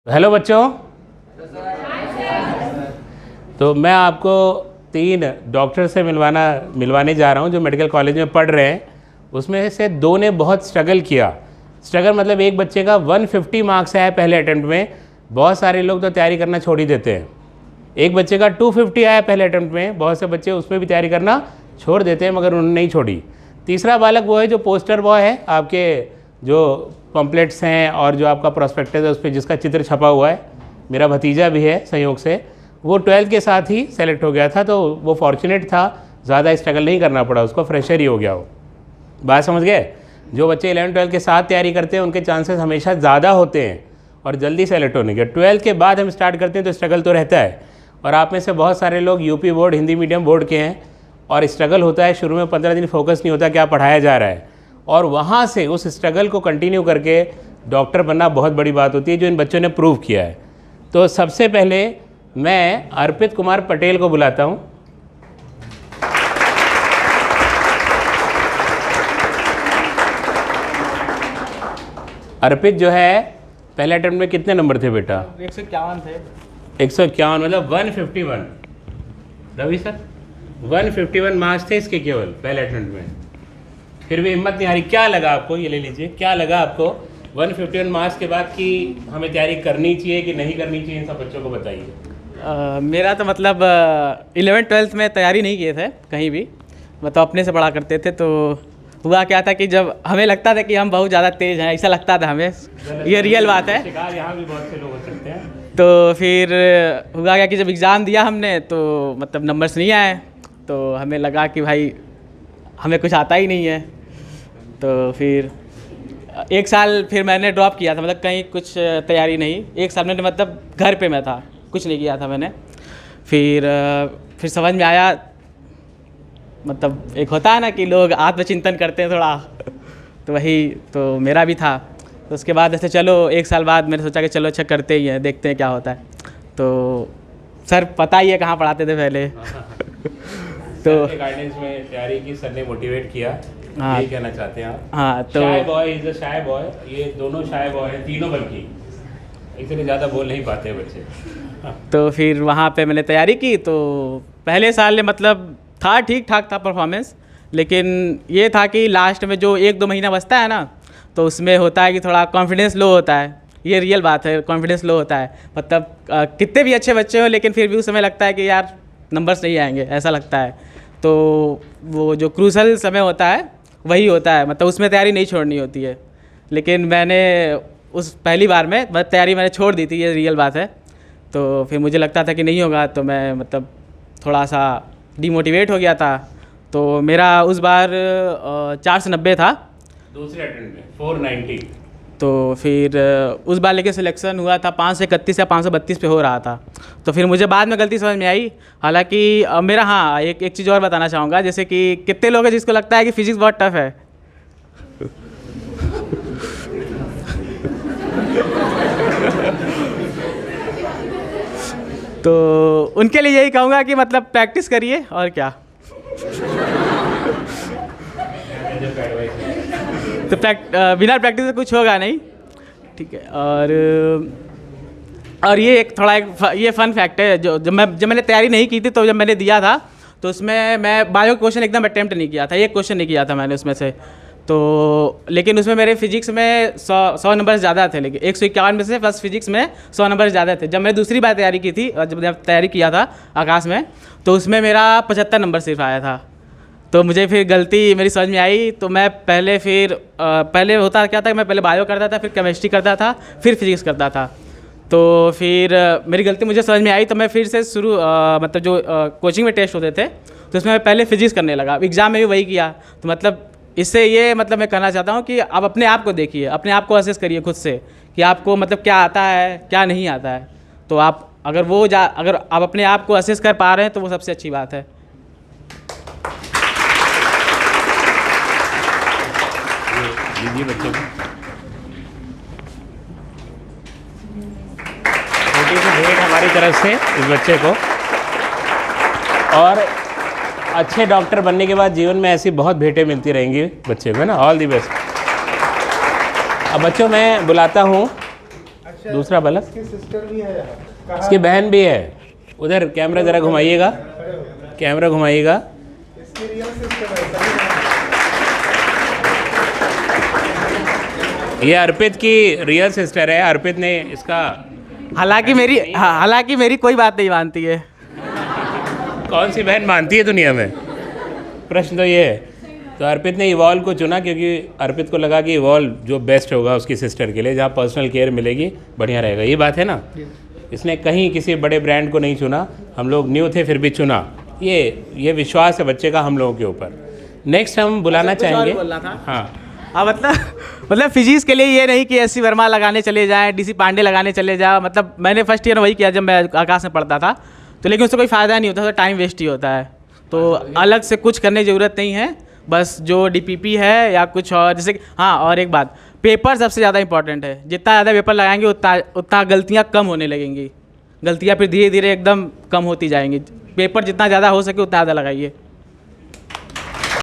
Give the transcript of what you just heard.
Hello बच्चों। तो मैं आपको 3 डॉक्टर से मिलवाने जा रहा हूं जो मेडिकल कॉलेज में पढ़ रहे हैं। उसमें से 2 ने बहुत स्ट्रगल किया। स्ट्रगल मतलब एक बच्चे का 150 मार्क्स आया पहले अटैम्प्ट में। बहुत सारे लोग तो तैयारी करना छोड़ ही देते हैं। एक बच्चे का 250 आया पहले अटैम्प्ट में। बहुत से बच्चे उसमें भी तैयारी करना छोड़ देते हैं, मगर उन्होंने नहीं छोड़ी। तीसरा बालक वो है जो पोस्टर बॉय है, आपके जो पम्पलेट्स हैं और जो आपका प्रोस्पेक्टस है उस पर जिसका चित्र छपा हुआ है। मेरा भतीजा भी है संयोग से। वो 12th के साथ ही सेलेक्ट हो गया था, तो वो फॉर्चुनेट था, ज़्यादा स्ट्रगल नहीं करना पड़ा उसको, फ्रेशर ही हो गया वो। बात समझ गए? जो बच्चे 11th-12th के साथ तैयारी करते हैं उनके चांसेस हमेशा ज़्यादा होते हैं और जल्दी सेलेक्ट होने के। 12th के बाद हम स्टार्ट करते हैं तो स्ट्रगल तो रहता है। और आप में से बहुत सारे लोग UP board, Hindi medium board के हैं और स्ट्रगल होता है। शुरू में 15 दिन फोकस नहीं होता क्या पढ़ाया जा रहा है, और वहाँ से उस स्ट्रगल को कंटिन्यू करके डॉक्टर बनना बहुत बड़ी बात होती है, जो इन बच्चों ने प्रूव किया है। तो सबसे पहले मैं अर्पित कुमार पटेल को बुलाता हूँ। अर्पित जो है पहले अटेम्प्ट में कितने नंबर थे बेटा? 151 थे। 151 मतलब 151। रवि सर 151 मार्क्स थे इसके केवल पहले अटेम्प्ट में। फिर भी हिम्मत नहीं हारी। क्या लगा आपको? ये ले लीजिए। क्या लगा आपको 151 मार्क्स के बाद कि हमें तैयारी करनी चाहिए कि नहीं करनी चाहिए? इन सब बच्चों को बताइए। मेरा तो मतलब 11th-12th में तैयारी नहीं किए थे कहीं भी, मतलब अपने से पढ़ा करते थे। तो हुआ क्या था कि जब हमें लगता था कि हम बहुत ज़्यादा तेज़ हैं, ऐसा लगता था हमें, ये रियल बात है। शिकार यहाँ भी बहुत से लोग हो सकते हैं। तो फिर हुआ क्या कि जब एग्ज़ाम दिया हमने तो मतलब नंबर्स नहीं आए, तो हमें लगा कि भाई हमें कुछ आता ही नहीं है। तो फिर 1 साल फिर मैंने ड्रॉप किया था, मतलब कहीं कुछ तैयारी नहीं। 1 साल मैंने मतलब घर पे मैं था, कुछ नहीं किया था मैंने। फिर समझ में आया, मतलब एक होता है ना कि लोग आत्मचिंतन करते हैं थोड़ा, तो वही तो मेरा भी था। तो उसके बाद ऐसे चलो 1 साल बाद मैंने सोचा कि चलो अच्छा करते ही हैं, देखते हैं क्या होता है। तो सर पता ही है कहाँ पढ़ाते थे पहले। तो गाइडेंस में तैयारी की, सर ने मोटिवेट किया। हाँ, ये कहना चाहते हैं आप? हाँ। तो shy boy is a shy boy. ये दोनों शाय बॉय हैं, तीनों, बल्कि इसलिए ज़्यादा बोल नहीं पाते हैं बच्चे। तो फिर वहाँ पे मैंने तैयारी की। तो पहले साल में मतलब था ठीक ठाक था परफॉर्मेंस, लेकिन ये था कि लास्ट में जो 1-2 महीना बचता है ना, तो उसमें होता है कि थोड़ा कॉन्फिडेंस लो होता है। ये रियल बात है, कॉन्फिडेंस लो होता है। मतलब कितने भी अच्छे बच्चे हो, लेकिन फिर भी उस समय लगता है कि यार नंबर्स नहीं आएंगे, ऐसा लगता है। तो वो जो क्रूशल समय होता है वही होता है, मतलब उसमें तैयारी नहीं छोड़नी होती है। लेकिन मैंने उस पहली बार में तैयारी मैंने छोड़ दी थी, ये रियल बात है। तो फिर मुझे लगता था कि नहीं होगा, तो मैं मतलब थोड़ा सा डिमोटिवेट हो गया था। तो मेरा उस बार 490 था, दूसरे अटेम्प्ट में 490। तो फिर उस बार लेके सिलेक्शन हुआ था 531 या 532 पे हो रहा था। तो फिर मुझे बाद में गलती समझ में आई। हालांकि मेरा, हाँ, एक चीज़ और बताना चाहूँगा, जैसे कि कितने लोग हैं जिसको लगता है कि फिजिक्स बहुत टफ है। तो उनके लिए यही कहूँगा कि मतलब प्रैक्टिस करिए और क्या। तो बिना प्रैक्टिस से कुछ होगा नहीं, ठीक है। और ये एक थोड़ा ये फन फैक्ट है, जब मैंने तैयारी नहीं की थी, तो जब मैंने दिया था तो उसमें मैं बायो क्वेश्चन एकदम अटेम्प्ट नहीं किया था, एक क्वेश्चन नहीं किया था मैंने उसमें से। तो लेकिन उसमें मेरे फिजिक्स में 100 नंबर ज़्यादा थे, लेकिन 151 में से बस फिजिक्स में 100 नंबर ज़्यादा थे। जब मैं दूसरी बार तैयारी की थी, जब तैयारी किया था आकाश में, तो उसमें मेरा 75 नंबर सिर्फ आया था। तो मुझे फिर गलती मेरी समझ में आई। तो मैं पहले होता क्या था, मैं पहले बायो करता था, फिर केमिस्ट्री करता था, फिर फिजिक्स करता था। तो फिर मेरी गलती मुझे समझ में आई, तो मैं फिर से मतलब जो कोचिंग में टेस्ट होते थे, तो उसमें मैं पहले फिजिक्स करने लगा। एग्ज़ाम में भी वही किया। तो मतलब इससे ये मतलब मैं कहना चाहता हूँ कि आप अपने आप को देखिए, अपने आप को असेस करिए खुद से कि आपको मतलब क्या आता है, क्या नहीं आता है। तो आप अगर आप अपने आप को असेस कर पा रहे हैं तो वो सबसे अच्छी बात है। दीजिए बच्चे को छोटी सी भेंट हमारी तरफ से इस बच्चे को। और अच्छे डॉक्टर बनने के बाद जीवन में ऐसी बहुत भेंटें मिलती रहेंगी बच्चे को, है ना। All the best. अब बच्चों मैं बुलाता हूँ दूसरा बल्ब, इसकी सिस्टर भी है यहाँ। इसकी बहन भी है। उधर कैमरा ज़रा घुमाइएगा, कैमरा घुमाइएगा। इसकी रियल सिस्टर है, सही ये अर्पित की रियल सिस्टर है। अर्पित ने इसका हालांकि मेरी कोई बात नहीं मानती है। कौन सी बहन मानती है दुनिया में? प्रश्न तो ये है। तो अर्पित ने इवॉल्व को चुना क्योंकि अर्पित को लगा कि इवॉल्व जो बेस्ट होगा उसकी सिस्टर के लिए, जहाँ पर्सनल केयर मिलेगी, बढ़िया रहेगा। ये बात है ना। इसने कहीं किसी बड़े ब्रांड को नहीं चुना, हम लोग न्यू थे फिर भी चुना। ये विश्वास है बच्चे का हम लोगों के ऊपर। नेक्स्ट हम बुलाना चाहेंगे। हाँ हाँ, मतलब फिजिक्स के लिए ये नहीं कि एस सी वर्मा लगाने चले जाएँ, DC पांडे लगाने चले जाओ। मतलब मैंने फर्स्ट ईयर वही किया जब मैं आकाश में पढ़ता था, तो लेकिन उससे कोई फ़ायदा नहीं होता, तो टाइम वेस्ट ही होता है। तो अलग से कुछ करने की ज़रूरत नहीं है, बस जो DPP है या कुछ और, जैसे हाँ, और एक बात, पेपर सबसे ज़्यादा इंपॉर्टेंट है। जितना ज़्यादा पेपर लगाएंगे उतना गलतियाँ कम होने लगेंगी। गलतियाँ फिर धीरे धीरे एकदम कम होती जाएंगी। पेपर जितना ज़्यादा हो सके उतना ज़्यादा लगाइए।